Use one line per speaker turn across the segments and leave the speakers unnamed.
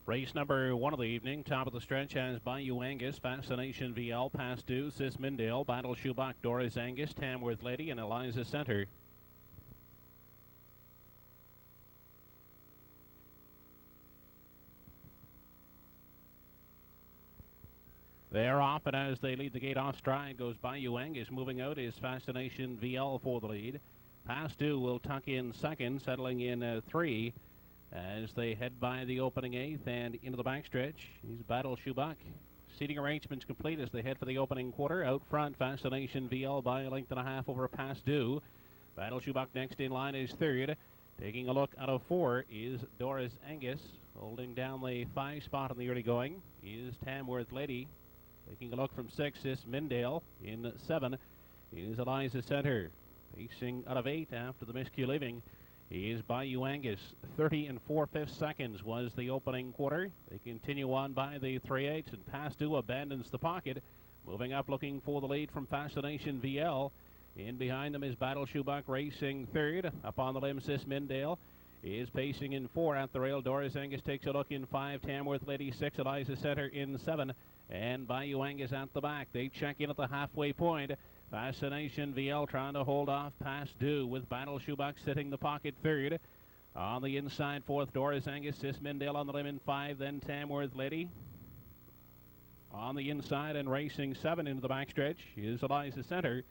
Race number 1 of the evening, top of the stretch has Bayou Angus, Fascination VL, Past Due, Sis Mindale, Battle Shoebach, Doris Angus, Tamworth Lady, and Eliza Center. They're off, and as they lead the gate off stride goes Bayou Angus. Moving out is Fascination VL for the lead. Past Due will tuck in second, settling in 3 as they head by the opening 8th and into the backstretch. He's Battle Shoebach. Seating arrangements complete as they head for the opening quarter. Out front, Fascination VL by a length and a half over Past Due. Battle Shoebach next in line is third. Taking a look out of 4 is Doris Angus. Holding down the 5 spot in the early going is Tamworth Lady. Taking a look from 6 is Mindale. In 7 is Eliza Center. Pacing out of 8 after the miscue leaving is Bayou Angus. 30 4/5 seconds was the opening quarter. They continue on by the 3/8, and Past Due abandons the pocket. Moving up looking for the lead from Fascination VL. In behind them is Battle Shoebach racing third. Up on the limb, Sis Mindale is pacing in 4 at the rail. Doris Angus takes a look in 5. Tamworth Lady 6. Eliza Center in 7. And Bayou Angus at the back. They check in at the halfway point. Fascination VL trying to hold off Past Due with Battle Shoebach sitting the pocket third. On the inside, 4th, Doris Angus. Sis Mindale on the limb in 5. Then Tamworth Lady. On the inside and racing 7 into the backstretch is Eliza Center.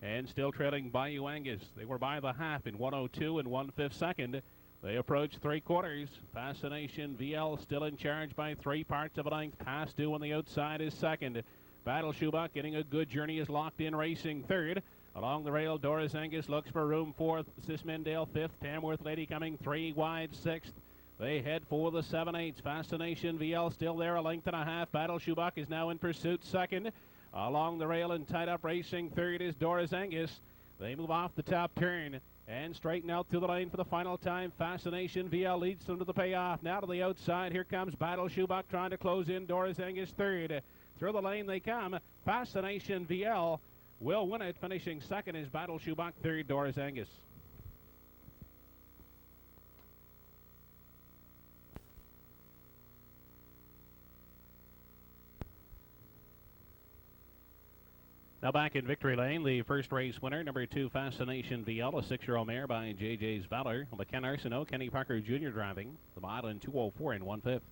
And still trailing Bayou Angus. They were by the half in 1:02 and 1/5 second. They approach 3/4. Fascination VL still in charge by 3 parts of a length. Past Due on the outside is second. Battle Shoebach getting a good journey is locked in racing third. Along the rail, Doris Angus looks for room 4th. Sis Mindale 5th. Tamworth Lady coming 3 wide 6th. They head for the 7/8. Fascination VL still there a length and a half. Battle Shoebach is now in pursuit second. Along the rail and tied up racing third is Doris Angus. They move off the top turn and straighten out through the lane for the final time. Fascination VL leads them to the payoff. Now to the outside. Here comes Battle Shoebach trying to close in. Doris Angus third. Through the lane they come. Fascination VL will win it. Finishing second is Battle Shoebach. Third, Doris Angus. Now back in victory lane, the first race winner, number 2, Fascination VL, a 6-year-old mare by JJ's Valor. The Ken Arsenault, Kenny Parker Jr. driving. The mile in 2:04 and 1/5.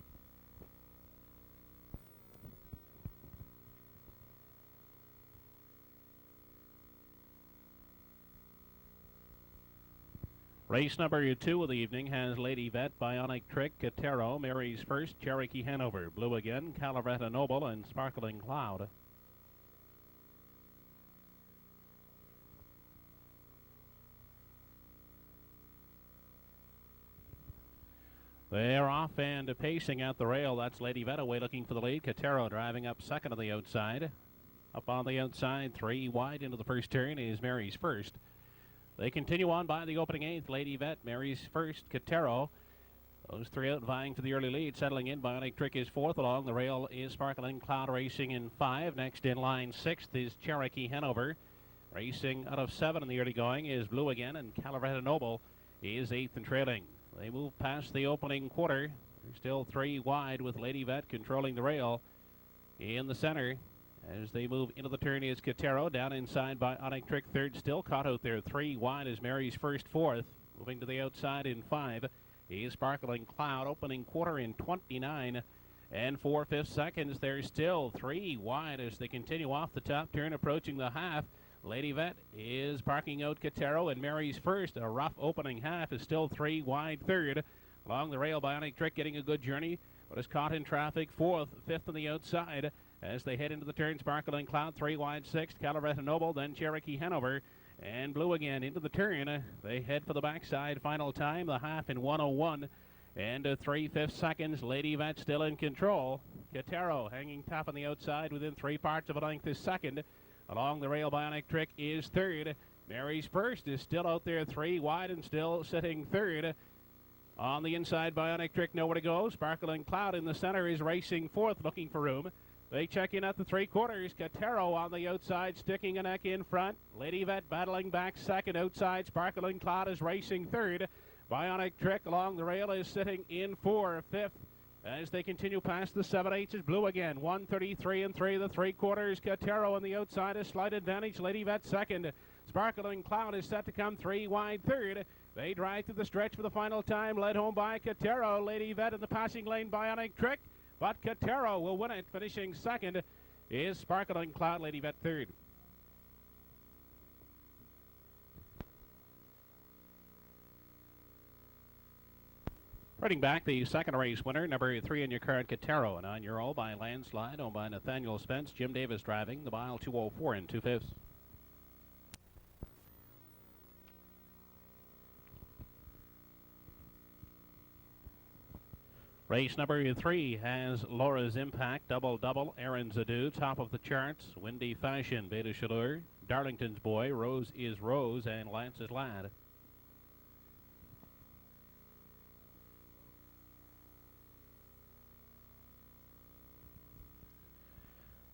Race number 2 of the evening has Lady Vet, Bionic Trick, Katero, Mary's First, Cherokee Hanover, Blue Again, Calavretta Noble, and Sparkling Cloud. They're off and pacing at the rail. That's Lady Vet away looking for the lead. Katero driving up second on the outside. Up on the outside, 3 wide into the first turn is Mary's First. They continue on by the opening 8th. Lady Vet, Mary's First, Katero. Those 3 out vying for the early lead. Settling in, Bionic Trick is 4th. Along the rail is Sparkling Cloud racing in 5. Next in line, 6th is Cherokee Hanover. Racing out of 7 in the early going is Blue Again, and Calavretta Noble is 8th and trailing. They move past the opening quarter. They're still 3 wide with Lady Vet controlling the rail in the center. As they move into the turn is Katero. Down inside by Bionic Trick third. Still caught out there. 3 wide is Mary's First 4th. Moving to the outside in 5 is Sparkling Cloud. Opening quarter in 29 and 4/5 seconds. They're still 3 wide as they continue off the top turn approaching the half. Lady Vet is parking out Katero, and Mary's First, a rough opening half, is still 3 wide third. Along the rail, Bionic Trick getting a good journey, but is caught in traffic 4th, 5th on the outside. As they head into the turn, Sparkling Cloud 3 wide 6th, Calavretta Noble, then Cherokee Hanover, and Blue Again into the turn. They head for the backside. Final time, the half in 1:01 and 3/5 seconds. Lady Vet still in control. Katero hanging top on the outside within 3 parts of a length is second. Along the rail, Bionic Trick is third. Mary's First is still out there 3 wide and still sitting third. On the inside, Bionic Trick nowhere to go. Sparkling Cloud in the center is racing 4th, looking for room. They check in at the 3/4. Katero on the outside, sticking a neck in front. Lady Vet battling back second outside. Sparkling Cloud is racing third. Bionic Trick along the rail is sitting in 4, 5th. As they continue past the 7/8 is blue again. 1:33 and 3 the 3/4. Katero on the outside, a slight advantage. Lady Vet second. Sparkling Cloud is set to come 3 wide third. They drive to the stretch for the final time, led home by Katero. Lady Vet in the passing lane, Bionic Trick, but Katero will win it. Finishing second is Sparkling Cloud, Lady Vet third. Riding back, the second race winner, number 3 in your card, Katero, a 9-year-old by landslide, owned by Nathaniel Spence. Jim Davis driving, the mile 2:04 and 2/5. Race number 3 has Laura's Impact, double, Aaron Zadu, top of the charts, Windy Fashion, Beta Chaleur, Darlington's Boy, Rose is Rose, and Lance's Lad.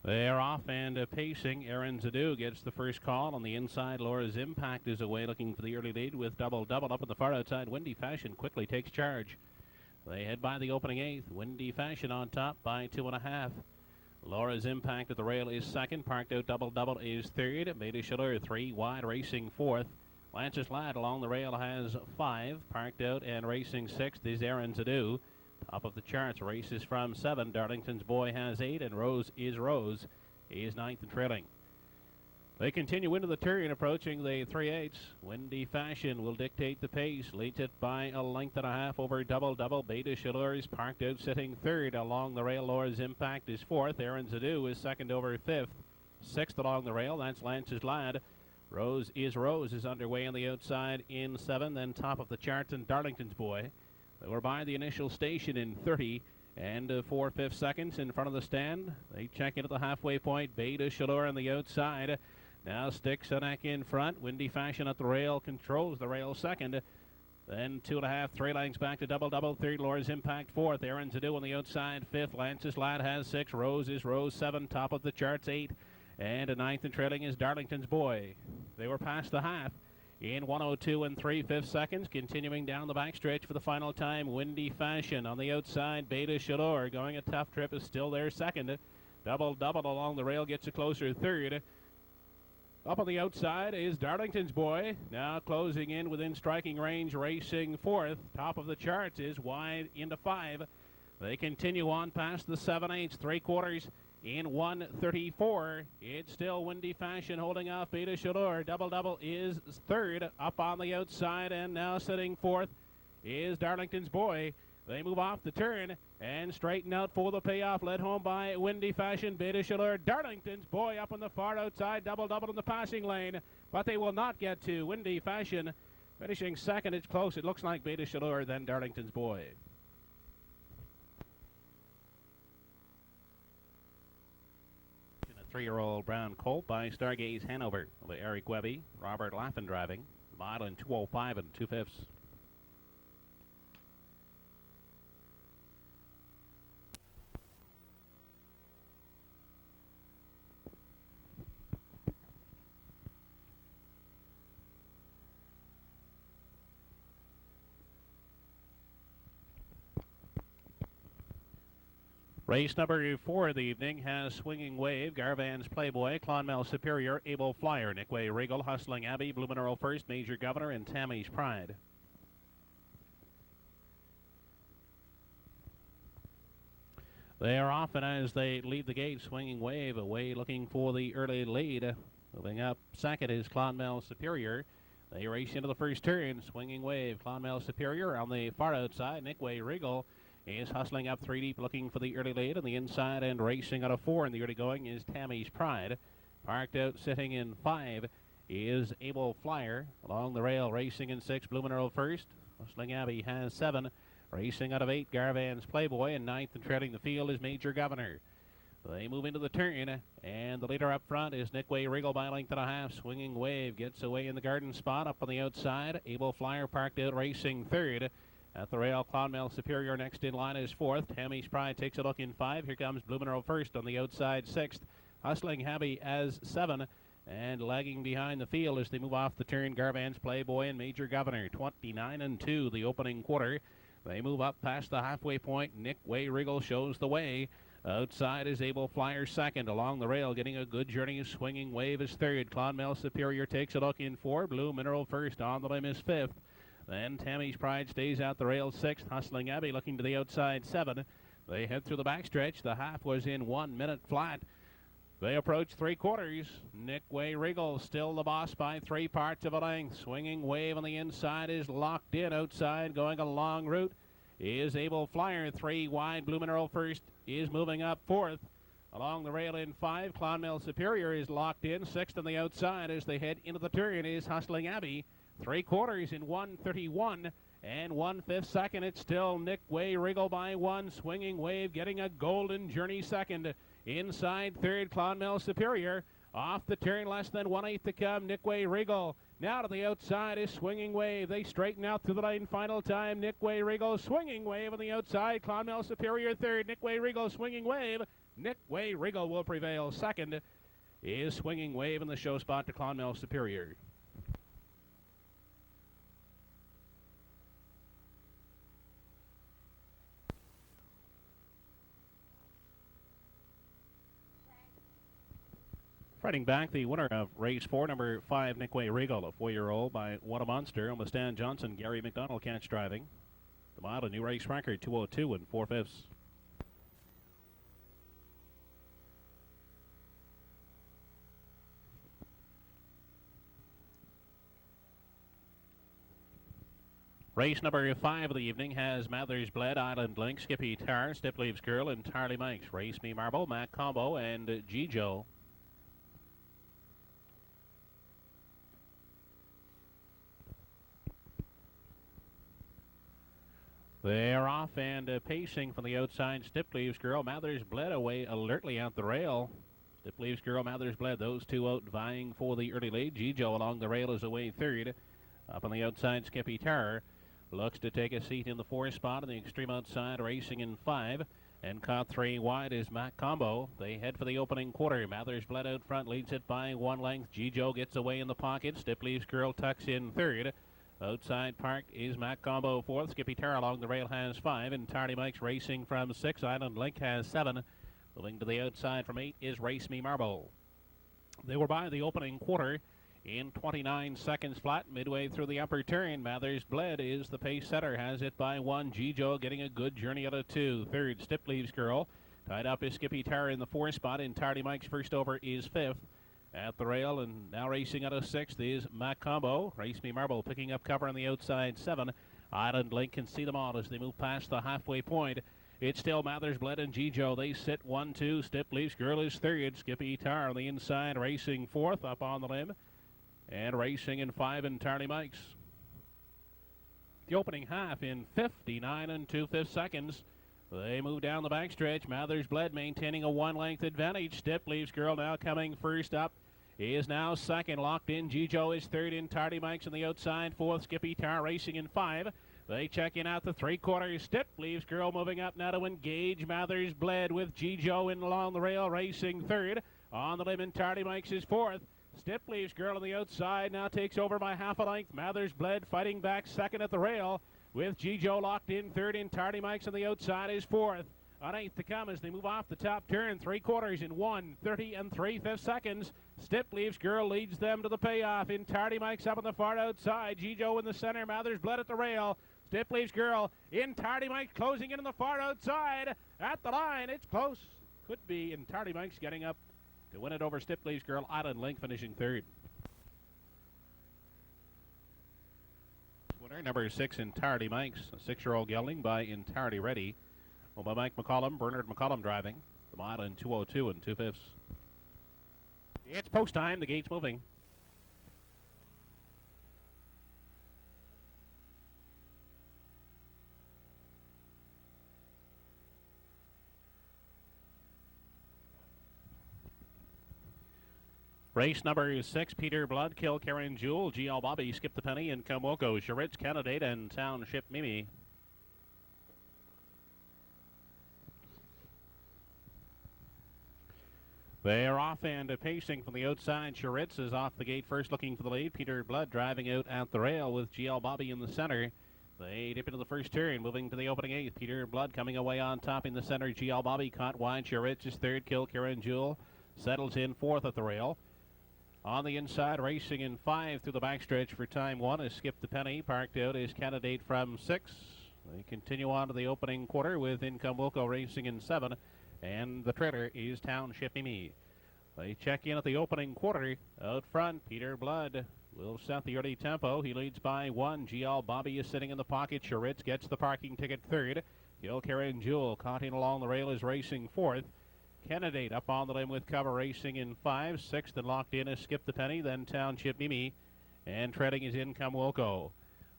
They're off and pacing. Aaron Zadu gets the first call on the inside. Laura's Impact is away looking for the early lead with double up on the far outside. Windy Fashion quickly takes charge. They head by the opening 8th. Windy Fashion on top by 2.5. Laura's Impact at the rail is second. Parked out double is third. Beta Chaleur 3 wide racing 4th. Lance's Lad along the rail has 5. Parked out and racing 6th is Aaron Zadu. Top of the charts, races from 7. Darlington's Boy has 8, and Rose is Rose. He is 9th and trailing. They continue into the turn, approaching the 3/8. Windy Fashion will dictate the pace. Leads it by a length and a half over double. Beta Chaleur is parked out, sitting 3rd. Along the rail, Laura's Impact is 4th. Aaron Zadu is 2nd over 5th. 6th along the rail, that's Lance's Lad. Rose is Rose is underway on the outside in 7. Then top of the charts, and Darlington's Boy. They were by the initial station in 30 and 4/5 seconds in front of the stand. They check in at the halfway point. Beta Chaleur on the outside. Now sticks a neck in front. Windy Fashion at the rail, controls the rail second. Then 2.5, 3 lengths back to double. 3rd, Laura's Impact 4th. Aaron Zadu on the outside 5th. Lance's Lad has 6. Rose is Rose 7. Top of the charts 8. And a 9th and trailing is Darlington's Boy. They were past the half in 1:02 and 3/5 seconds. Continuing down the backstretch for the final time, Windy Fashion on the outside. Beta Chaleur going a tough trip is still there second. Double along the rail gets a closer 3rd. Up on the outside is Darlington's Boy. Now closing in within striking range, racing 4th. Top of the charts is wide into 5. They continue on past the 7/8, 3/4. In 1:34, it's still Windy Fashion holding off Beta Chaleur. Double is 3rd up on the outside, and now sitting 4th is Darlington's Boy. They move off the turn and straighten out for the payoff, led home by Windy Fashion. Beta Chaleur, Darlington's Boy up on the far outside, double in the passing lane, but they will not get to Windy Fashion. Finishing second, it's close. It looks like Beta Chaleur, then Darlington's Boy. A 3-year-old brown colt by Stargaze Hanover with Eric Webby, Robert Laffin driving. Mile in 2:05 and 2/5. Race number 4 of the evening has Swinging Wave, Garvan's Playboy, Clonmel Superior, Able Flyer, Nikoi Regal, Hustling Abbey, Blue Mineral First, Major Governor, and Tammy's Pride. They are off, and as they leave the gate, Swinging Wave away looking for the early lead. Moving up second is Clonmel Superior. They race into the first turn. Swinging Wave, Clonmel Superior on the far outside. Nikoi Regal is hustling up 3 deep looking for the early lead on the inside, and racing out of 4 in the early going is Tammy's Pride. Parked out sitting in 5 is Able Flyer. Along the rail racing in 6, Blue Mineral First. Hustling Abbey has 7. Racing out of 8, Garvan's Playboy, and 9th and trailing the field is Major Governor. They move into the turn, and the leader up front is Nikoi Regal by a length and a half. Swinging Wave gets away in the garden spot up on the outside. Able Flyer parked out racing 3rd. At the rail, Clonmel Superior next in line is 4th. Tammy's Pride takes a look in 5. Here comes Blue Mineral First on the outside 6th. Hustling Abbey as 7. And lagging behind the field as they move off the turn, Garvan's Playboy and Major Governor. 29 and 2 the opening quarter. They move up past the halfway point. Nikoi Regal shows the way. Outside is Able Flyer second. Along the rail, getting a good journey. Swinging Wave is third. Clonmel Superior takes a look in four. Blue Mineral first. On the limb is fifth. Then Tammy's Pride stays out the rail sixth. Hustling Abbey looking to the outside seven. They head through the backstretch. The half was in 1 minute flat. They approach three quarters. Nikoi Regal still the boss by 3 parts of a length. Swinging Wave on the inside is locked in. Outside going a long route is Able Flyer. 3 wide. Blue Mineral first is moving up fourth. Along the rail in 5. Clonmel Superior is locked in. Sixth on the outside as they head into the turn is Hustling Abbey. 3 quarters in 1:31 and 1/5 second. It's still Nikoi Regal by 1. Swinging Wave getting a golden journey second. Inside third, Clonmel Superior. Off the turn, less than 1/8 to come. Nikoi Regal. Now to the outside is Swinging Wave. They straighten out through the line. Final time, Nikoi Regal. Swinging Wave on the outside. Clonmel Superior third. Nikoi Regal. Swinging Wave. Nikoi Regal will prevail. Second is Swinging Wave in the show spot to Clonmel Superior. Fighting back, the winner of race 4, number 5, Nikoi Regal, a 4-year-old by What a Monster. On the Stan Johnson, Gary McDonald catch driving. The mile, a new race record, 2:02 and 4/5. Race number 5 of the evening has Mather's Bled, Island Link, Skippy Tar, Stip Leaves Girl, and Tarly Mikes. Race Me Marble, Mac Combo, and G-Joe. They're off and pacing from the outside. Stip Leaves Girl, Mather's Bled away alertly out the rail. Stip Leaves Girl, Mather's Bled, those two out vying for the early lead. G-Joe along the rail is away third. Up on the outside, Skippy Terror looks to take a seat in the 4th spot. On the extreme outside, racing in 5. And caught 3 wide is Mac Combo. They head for the opening quarter. Mather's Bled out front, leads it by 1 length. G-Joe gets away in the pocket. Stip Leaves Girl tucks in third. Outside park is Mac Combo 4th. Skippy Terror along the rail has 5. And Tardy Mike's racing from 6. Island Link has 7. Moving to the outside from 8 is Race Me Marble. They were by the opening quarter in 29 seconds flat. Midway through the upper turn, Mather's Bled is the pace setter. Has it by 1. G-Joe getting a good journey out of 2. Third, Stip Leaves Girl. Tied up is Skippy Terror in the 4th spot. And Tardy Mike's first over is 5th. At the rail and now racing out of 6th is Mac Combo. Race Me Marble picking up cover on the outside 7. Island Link can see them all as they move past the halfway point. It's still Mather's Bled and G-Joe. They sit 1-2. Stip Leaves Girl is third. Skippy Tar on the inside racing 4th up on the limb. And racing in 5 and Tarly Mikes. The opening half in 59 and 2/5 seconds. They move down the backstretch. Mather's Bled maintaining a 1-length advantage. Stip Leaves Girl now coming first up. He is now second. Locked in. G-Joe is third in. Tardy Mike's on the outside. 4th. Skippy Tar racing in 5. They check in out the 3 quarters. Stip Leaves Girl moving up now to engage Mather's Bled with G-Joe in along the rail racing 3rd. On the limb and Tardy Mike's is 4th. Stip Leaves Girl on the outside now takes over by half a length. Mather's Bled fighting back 2nd at the rail with G-Joe locked in 3rd in. Tardy Mike's on the outside is 4th. On 8th to come as they move off the top turn. 3 quarters in 1:30 and 3/5 seconds. Stip Leaves Girl leads them to the payoff. In Tardy Mike's up on the far outside. G-Joe in the center. Mather's Bled at the rail. Stip Leaves Girl in. Tardy Mike's closing in on the far outside. At the line, it's close. Could be. And Tardy Mike's getting up to win it over Stip Leaves Girl. Island Link finishing 3rd. Winner number 6 in Tardy Mike's. A 6-year-old gelding by Entirety Ready. Well, by Mike McCollum, Bernard McCollum driving. The mile in 2:02 and 2/5. It's post time. The gate's moving. Race number 6, Peter Blood, Kill Karen Jewel, GL Bobby, Skip the Penny, and Kamoko, Charitz Candidate, and Township Mimi. They're off and pacing from the outside. Charitz is off the gate first looking for the lead. Peter Blood driving out at the rail with GL Bobby in the center. They dip into the first turn, moving to the opening eighth. Peter Blood coming away on top in the center. GL Bobby caught wide. Shuritz is third. Kill Karen Jewel settles in fourth at the rail. On the inside, racing in five through the backstretch for time one is Skip the Penny. Parked out is Candidate from six. They continue on to the opening quarter with Income Wilco racing in seven. And the trailer is Township Mimi. They check in at the opening quarter. Out front, Peter Blood will set the early tempo. He leads by one. GL Bobby is sitting in the pocket. Shuritz gets the parking ticket third. Gil Karen Jewel caught in along the rail is racing fourth. Candidate up on the limb with cover racing in five. Sixth and locked in is Skip the Penny, then Township Mimi. And treading is Income Wilco.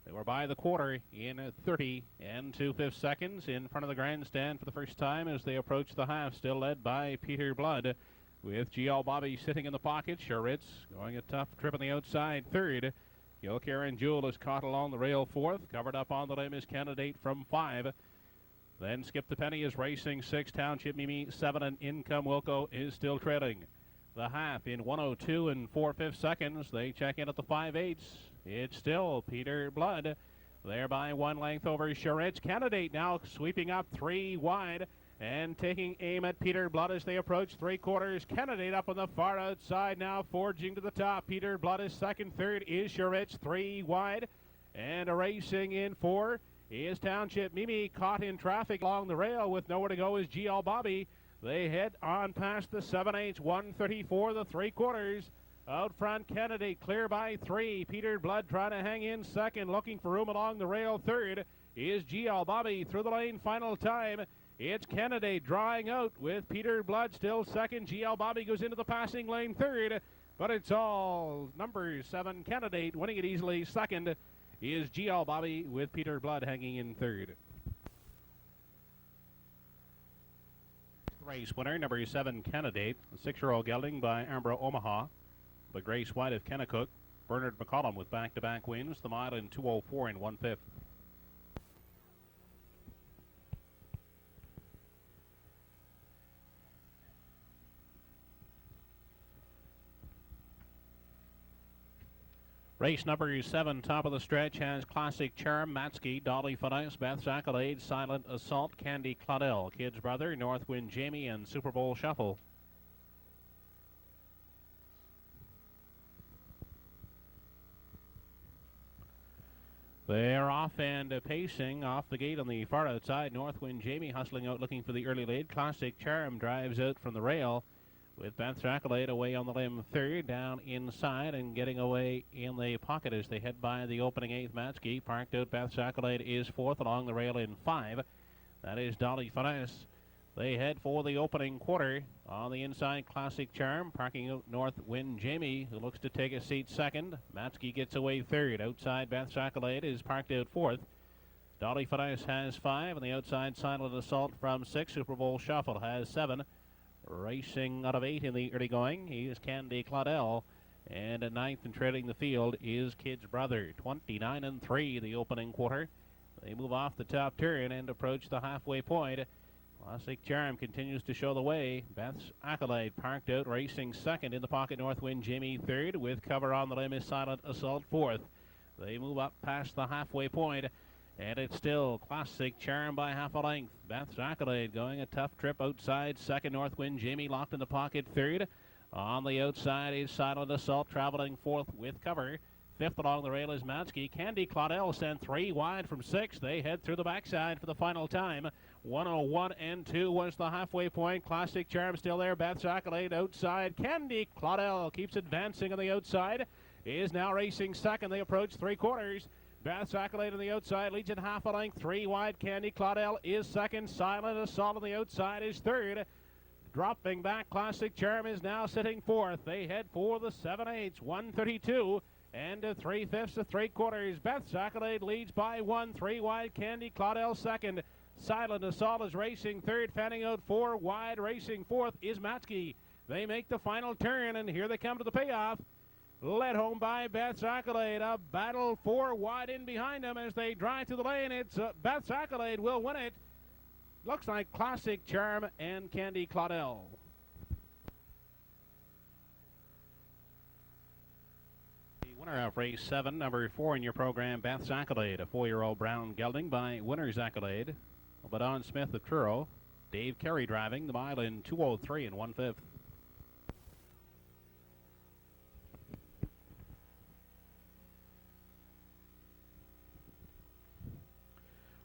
They were by the quarter in 30 and 2/5 seconds in front of the grandstand for the first time as they approach the half, still led by Peter Blood, with GL Bobby sitting in the pocket. Shuritz going a tough trip on the outside third. Gil Karen Jewel is caught along the rail fourth. Covered up on the limb is Candidate from five. Then Skip the Penny is racing six. Township Mimi seven, and Income Wilco is still treading the half in 1:02 and 4/5 seconds. They check in at the 5/8. It's still Peter Blood. There by one length over Shuritz. Candidate now sweeping up three wide and taking aim at Peter Blood as they approach three quarters. Candidate up on the far outside now, forging to the top. Peter Blood is second. Third is Shuritz, three wide. And racing in four is Township Mimi, caught in traffic along the rail with nowhere to go is GL Bobby. They head on past the 7/8, 1:34, the three quarters. Out front, Candidate clear by three. Peter Blood trying to hang in second, looking for room along the rail. Third is GL Bobby through the lane, final time. It's Candidate drawing out with Peter Blood still second. GL Bobby goes into the passing lane third, but it's all number 7 Candidate winning it easily. Second is GL Bobby with Peter Blood hanging in third. Race winner, number 7 Candidate, a 6-year-old gelding by Ambra Omaha. The Grace White of Kennecook. Bernard McCollum with back-to-back wins. The mile in 2:04 and 1/5. Race number 7, top of the stretch, has Classic Charm, Matsky, Dolly Finesse, Beth's Accolade, Silent Assault, Candy Claudel, Kid's Brother, Northwind Jamie, and Super Bowl Shuffle. They're off and pacing off the gate on the far outside. Northwind Jamie hustling out looking for the early lead. Classic Charm drives out from the rail with Beth's Accolade away on the limb third, down inside and getting away in the pocket as they head by the opening eighth. Matsky parked out. Beth's Accolade is fourth along the rail in five. That is Dolly Finesse. They head for the opening quarter. On the inside, Classic Charm parking out Northwind Jamie, who looks to take a seat second. Matsky gets away third. Outside, Beth's Accolade is parked out fourth. Dolly Finesse has five. On the outside, Silent Assault from six. Super Bowl Shuffle has seven. Racing out of eight in the early going, he is Candy Claudel. And at ninth and trailing the field is Kid's Brother. 29 and 3 the opening quarter. They move off the top turn and approach the halfway point. Classic Charm continues to show the way. Beth's Accolade parked out, racing second. In the pocket, Northwind Jamie third. With cover on the limb is Silent Assault fourth. They move up past the halfway point, and it's still Classic Charm by half a length. Beth's Accolade going a tough trip outside. Second, Northwind Jamie locked in the pocket third. On the outside is Silent Assault traveling fourth with cover. Fifth along the rail is Matsky. Candy Claudel sent three wide from six. They head through the backside for the final time. 1:01 and 2 was the halfway point. Classic Charm still there. Beth's Accolade outside. Candy Claudel keeps advancing on the outside. Is now racing second. They approach three quarters. Beth's Accolade on the outside leads in half a length. Three wide. Candy Claudel is second. Silent Assault on the outside is third. Dropping back, Classic Charm is now sitting fourth. They head for the 7/8, 1:32 and 3/5 to three quarters. Beth's Accolade leads by one. Three wide. Candy Claudel second. Silent Assault is racing third, fanning out four wide. Racing fourth is Matsky. They make the final turn, and here they come to the payoff. Led home by Beth's Accolade. A battle four wide in behind them as they drive through the lane. It's Beth's Accolade will win it. Looks like Classic Charm and Candy Claudel. Winner of race 7, number 4 in your program, Beth's Accolade, a 4-year-old brown gelding by Winner's Accolade. But Don Smith of Truro, Dave Carey driving the mile in 2:03 and 1/5.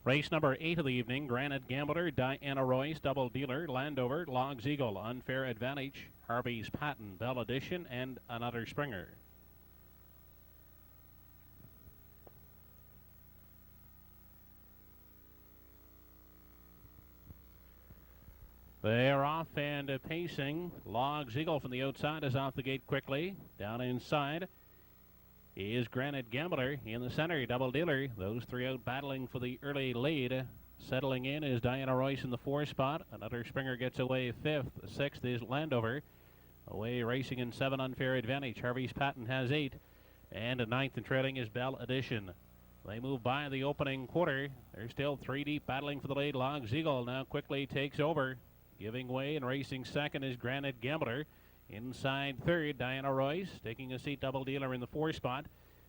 Race number 8 of the evening, Granite Gambler, Diana Royce, Double Dealer, Landover, Logs Eagle, Unfair Advantage, Harvey's Patent, Bell Edition, and Another Springer. They're off and pacing. Logs Eagle from the outside is off the gate quickly. Down inside is Granite Gambler. In the center, Double Dealer. Those three out battling for the early lead. Settling in is Diana Royce in the 4 spot. Another Springer gets away 5th. 6th is Landover. Away racing in 7, Unfair Advantage. Harvey's Patent has 8. And 9th and trailing is Bell Edition. They move by the opening quarter. They're still 3 deep battling for the lead. Logs Eagle now quickly takes over. Giving way and racing second is Granite Gambler. Inside third, Diana Royce. Taking a seat, Double Dealer in the 4 spot.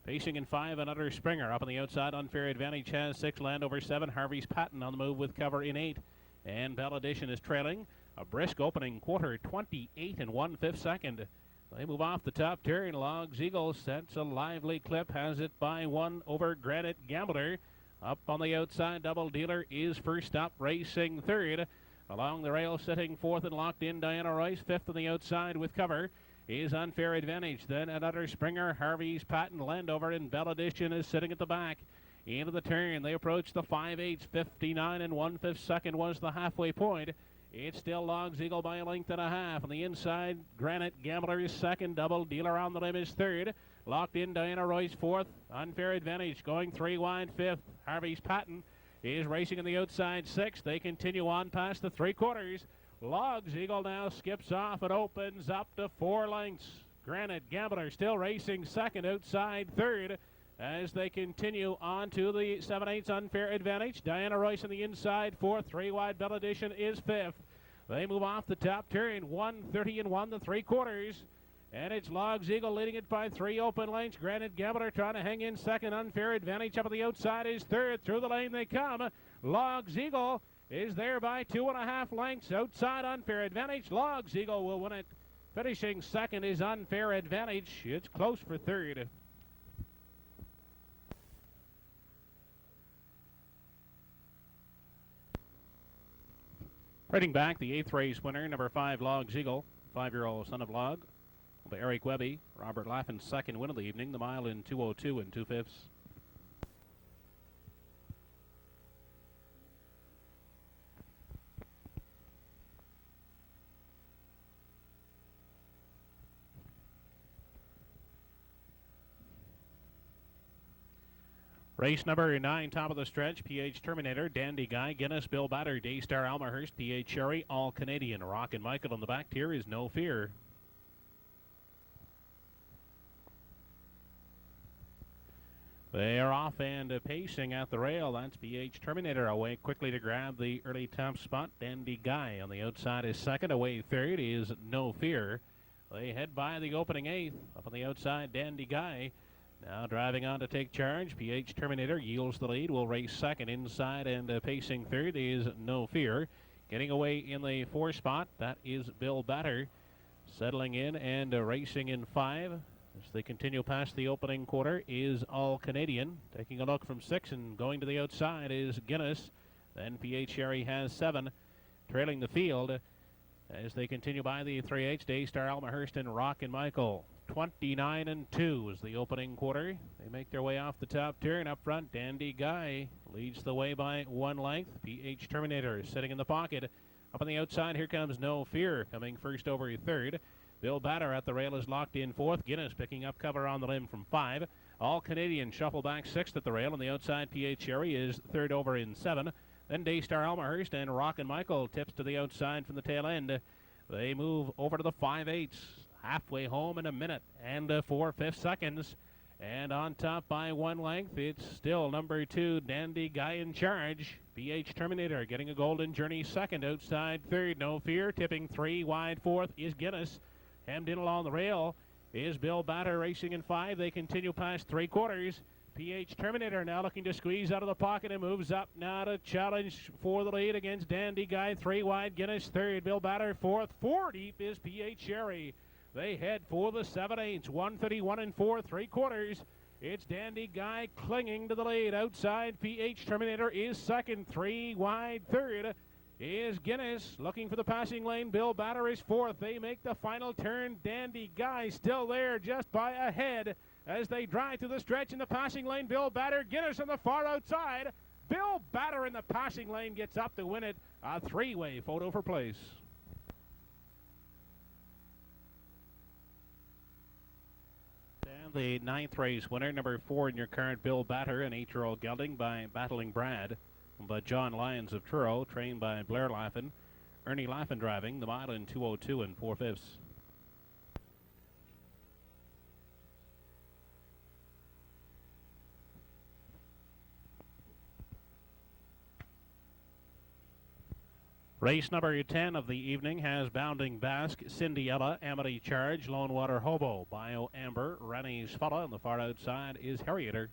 Pacing in 5, Another Springer. Up on the outside, Unfair Advantage has 6. Landover 7. Harvey's Patent on the move with cover in 8. And Bell Edition is trailing. A brisk opening quarter, 28 and 1/5 second. They move off the top turn. Logs Eagle sets a lively clip. Has it by 1 over Granite Gambler. Up on the outside, Double Dealer is first up, racing third. Along the rail, sitting 4th and locked in, Diana Royce. 5th on the outside with cover is Unfair Advantage. Then Another Springer, Harvey's Patent, Landover, and Bell Edition is sitting at the back. Into the turn, they approach the 5/8. 59 and 1/5 second was the halfway point. It's still Logs Eagle by a length and a half. On the inside, Granite Gambler is second. Double Dealer on the limb is third. Locked in, Diana Royce 4th. Unfair Advantage going 3 wide 5th. Harvey's Patent is racing on the outside 6th. They continue on past the 3/4. Logs Eagle now skips off and opens up to 4 lengths. Granite Gambler still racing second, outside third as they continue on to the 7/8 Unfair Advantage. Diana Royce on the inside 4th. 3 wide, Bell Edition is 5th. They move off the top turn, 1:30 and 1 3/4. And it's Logs Eagle leading it by 3 open lengths. Granite Gambler trying to hang in second. Unfair Advantage up on the outside is third. Through the lane they come. Logs Eagle is there by 2.5 lengths. Outside Unfair Advantage. Logs Eagle will win it. Finishing second is Unfair Advantage. It's close for third. Riding back, the 8th race winner, number 5, Logs Eagle, 5-year-old son of Log. By Eric Webby, Robert Laughlin's second win of the evening, the mile in 2:02 and 2/5. Race number 9, top of the stretch, PH Terminator, Dandy Guy, Guinness, Bill Batter, Daystar, Almahurst, PH Cherry, All Canadian. Rockin' Michael on the back tier is No Fear. They are off and pacing at the rail. That's PH Terminator away quickly to grab the early top spot. Dandy Guy on the outside is second. Away third is No Fear. They head by the opening 8th. Up on the outside, Dandy Guy. Now driving on to take charge. PH Terminator yields the lead. Will race second. Inside and pacing third is No Fear. Getting away in the 4 spot, that is Bill Batter. Settling in and racing in 5. As they continue past the opening quarter is All Canadian. Taking a look from 6 and going to the outside is Guinness. Then PH Cherry has 7. Trailing the field as they continue by the 3/8, Daystar, Almahurst, and Rockin' Michael. 29 and 2 is the opening quarter. They make their way off the top turn. Up front, Dandy Guy leads the way by 1 length. PH Terminator sitting in the pocket. Up on the outside, here comes No Fear coming first over third. Bill Batter at the rail is locked in 4th. Guinness picking up cover on the limb from 5. All Canadian shuffle back 6th at the rail. On the outside, PH Cherry is 3rd over in 7. Then Daystar, Almahurst, and Rockin' Michael tips to the outside from the tail end. They move over to the 5/8. Halfway home in a minute and 4/5 seconds. And on top by 1 length, it's still number 2, Dandy Guy in charge. PH Terminator getting a golden journey second. Outside third, No Fear. Tipping 3 wide 4th is Guinness. Hemmed in along the rail is Bill Batter racing in 5. They continue past 3/4. PH Terminator now looking to squeeze out of the pocket and moves up now to challenge for the lead against Dandy Guy. 3 wide, Guinness 3rd, Bill Batter 4th. 4 deep is PH Sherry. They head for the 7/8, 1:31 and 4 3/4. It's Dandy Guy clinging to the lead. Outside, PH Terminator is 2nd. 3 wide, 3rd is Guinness looking for the passing lane. Bill Batter is 4th. They make the final turn. Dandy Guy still there just by a head as they drive to the stretch in the passing lane. Bill Batter, Guinness on the far outside. Bill Batter in the passing lane gets up to win it. A 3-way photo for place. And the 9th race winner, number 4 in your card, Bill Batter, an 8-year-old gelding by Battling Brad, by John Lyons of Truro, trained by Blair Laffin. Ernie Laffin driving the mile in 2:02 and 4/5. Race number 10 of the evening has Bounding Bask, Cinderella, Amity Charge, Lone Water Hobo, Bio Amber, Rennie's Fella, on the far outside is Aerator.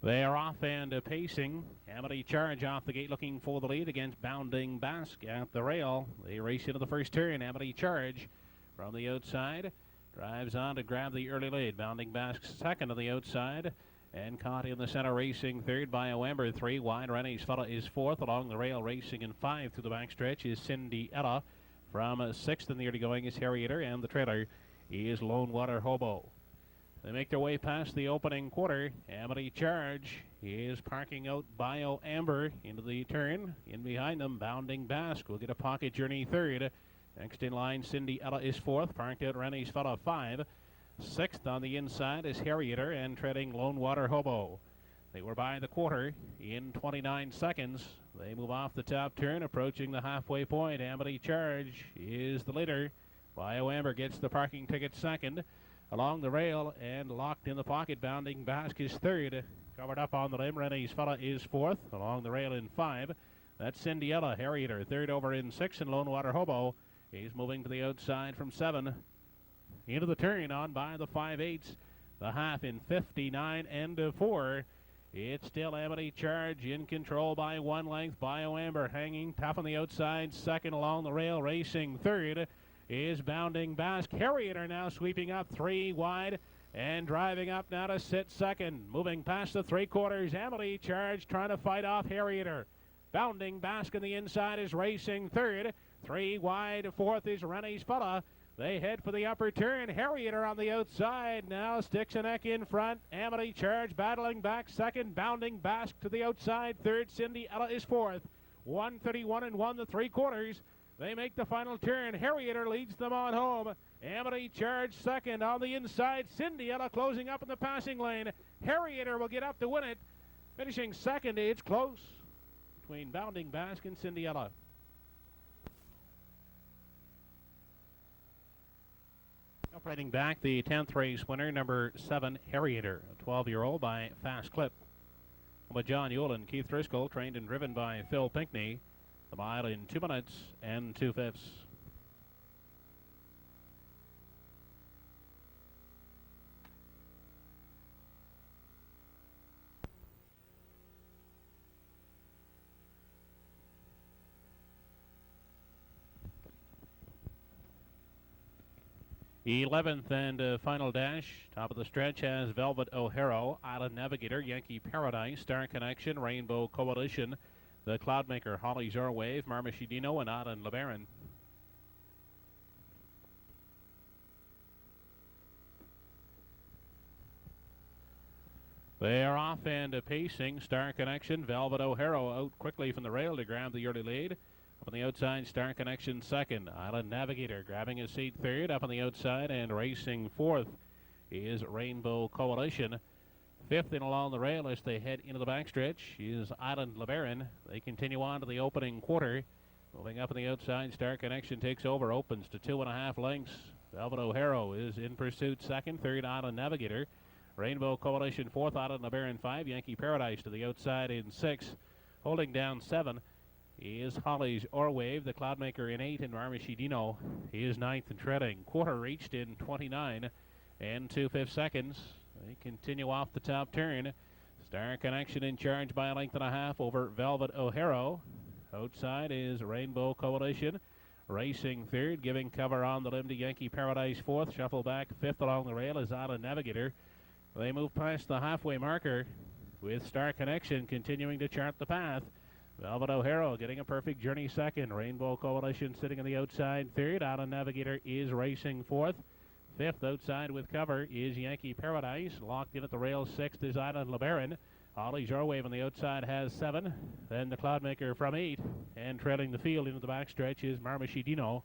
They are off and pacing. Amity Charge off the gate looking for the lead against Bounding Bask at the rail. They race into the first turn. Amity Charge from the outside drives on to grab the early lead. Bounding Bask 2nd on the outside and caught in the center racing 3rd by Amber. 3 wide. Rennie's Fella is 4th. Along the rail racing in 5 through the backstretch is Cinderella. From 6th in the early going is Aerator, and the trailer is Lone Water Hobo. They make their way past the opening quarter. Amity Charge is parking out Bio Amber into the turn. In behind them, Bounding Bask will get a pocket journey 3rd. Next in line, Cinderella is 4th. Parked out Rennie's Fella 5. 6th on the inside is Aerator, and treading Lone Water Hobo. They were by the quarter in 29 seconds. They move off the top turn, approaching the halfway point. Amity Charge is the leader. Bio Amber gets the parking ticket 2nd. Along the rail and locked in the pocket, Bounding Bask is 3rd. Covered up on the limb, Rennie's Fella is 4th. Along the rail in 5. That's Cinderella. Aerator 3rd over in 6, and Lone Water Hobo. He's moving to the outside from 7. Into the turn on by the 5/8. The half in 59 and 4. It's still Amity Charge in control by 1 length. Bio Amber hanging tough on the outside. 2nd along the rail, racing 3rd is Bounding Bask. Aerator now sweeping up 3 wide and driving up now to sit 2nd. Moving past the 3/4. Amity Charge trying to fight off Aerator. Bounding Bask on the inside is racing 3rd. 3 wide, 4th is Rennie's Fella. They head for the upper turn. Aerator on the outside now sticks a neck in front. Amity Charge battling back 2nd. Bounding Bask to the outside 3rd. Cinderella is 4th. 1:31 and 1 3/4. They make the final turn. Aerator leads them on home. Amity Charge 2nd on the inside. Cinderella closing up in the passing lane. Aerator will get up to win it. Finishing 2nd, it's close between Bounding Bask and Cinderella. Operating back, the 10th race winner, number 7, Aerator, a 12-year-old by Fast Clip. With John Yule and Keith Driscoll, trained and driven by Phil Pinckney. The mile in 2 minutes and 2/5. 11th and final dash. Top of the stretch has Velvet O'Hara, Island Navigator, Yankee Paradise, Star Connection, Rainbow Coalition, the Cloudmaker, Holly Zorwave, Marmashidino, and Island LeBaron. They are off and pacing. Star Connection, Velvet O'Hara out quickly from the rail to grab the early lead. Up on the outside, Star Connection 2nd. Island Navigator grabbing his seat 3rd. Up on the outside and racing 4th is Rainbow Coalition. 5th in along the rail as they head into the backstretch is Island LeBaron. They continue on to the opening quarter. Moving up on the outside, Star Connection takes over, opens to 2.5 lengths. Velvet O'Hara is in pursuit 2nd. 3rd, Island Navigator. Rainbow Coalition 4th, Island LeBaron 5. Yankee Paradise to the outside in 6th. Holding down 7 is Holly's Orwave, the Cloudmaker in 8, and Marmashidino is 9th and treading. Quarter reached in 29 and 2/5 seconds. They continue off the top turn. Star Connection in charge by a length and a half over Velvet O'Hara. Outside is Rainbow Coalition racing third, giving cover on the limb to Yankee Paradise fourth. Shuffle back fifth along the rail is Island Navigator. They move past the halfway marker with Star Connection continuing to chart the path. Velvet O'Hara getting a perfect journey second. Rainbow Coalition sitting on the outside third. Island Navigator is racing fourth. Fifth outside with cover is Yankee Paradise. Locked in at the rail sixth is Island LeBaron. Holly's Orwave on the outside has 7. Then the Cloudmaker from 8. And trailing the field into the backstretch is Marmashidino.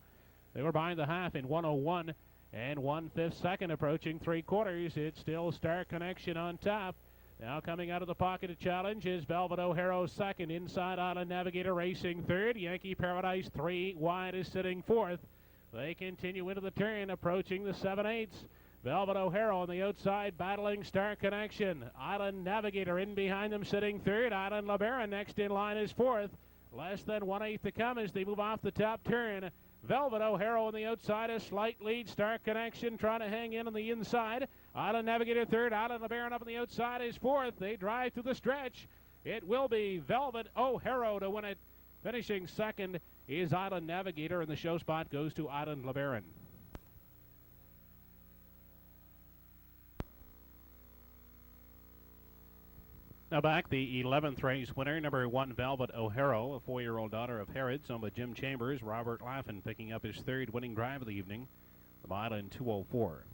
They were behind the half in 1:01 and 1/5 second, approaching 3/4. It's still Star Connection on top. Now coming out of the pocket to challenge is Velvet O'Hara second. Inside Island Navigator racing third. Yankee Paradise 3 wide is sitting fourth. They continue into the turn, approaching the 7/8. Velvet O'Hara on the outside, battling Star Connection. Island Navigator in behind them, sitting third. Island LeBaron next in line is fourth. Less than 1/8 to come as they move off the top turn. Velvet O'Hara on the outside, a slight lead. Star Connection trying to hang in on the inside. Island Navigator third. Island LeBaron up on the outside is fourth. They drive through the stretch. It will be Velvet O'Hara to win it. Finishing second is Island Navigator, and the show spot goes to Island LeBaron. Now back, the 11th race winner, number 1, Velvet O'Hara, a 4-year-old daughter of Herod's, owned by Jim Chambers. Robert Laffin picking up his third winning drive of the evening. The mile in 2:04.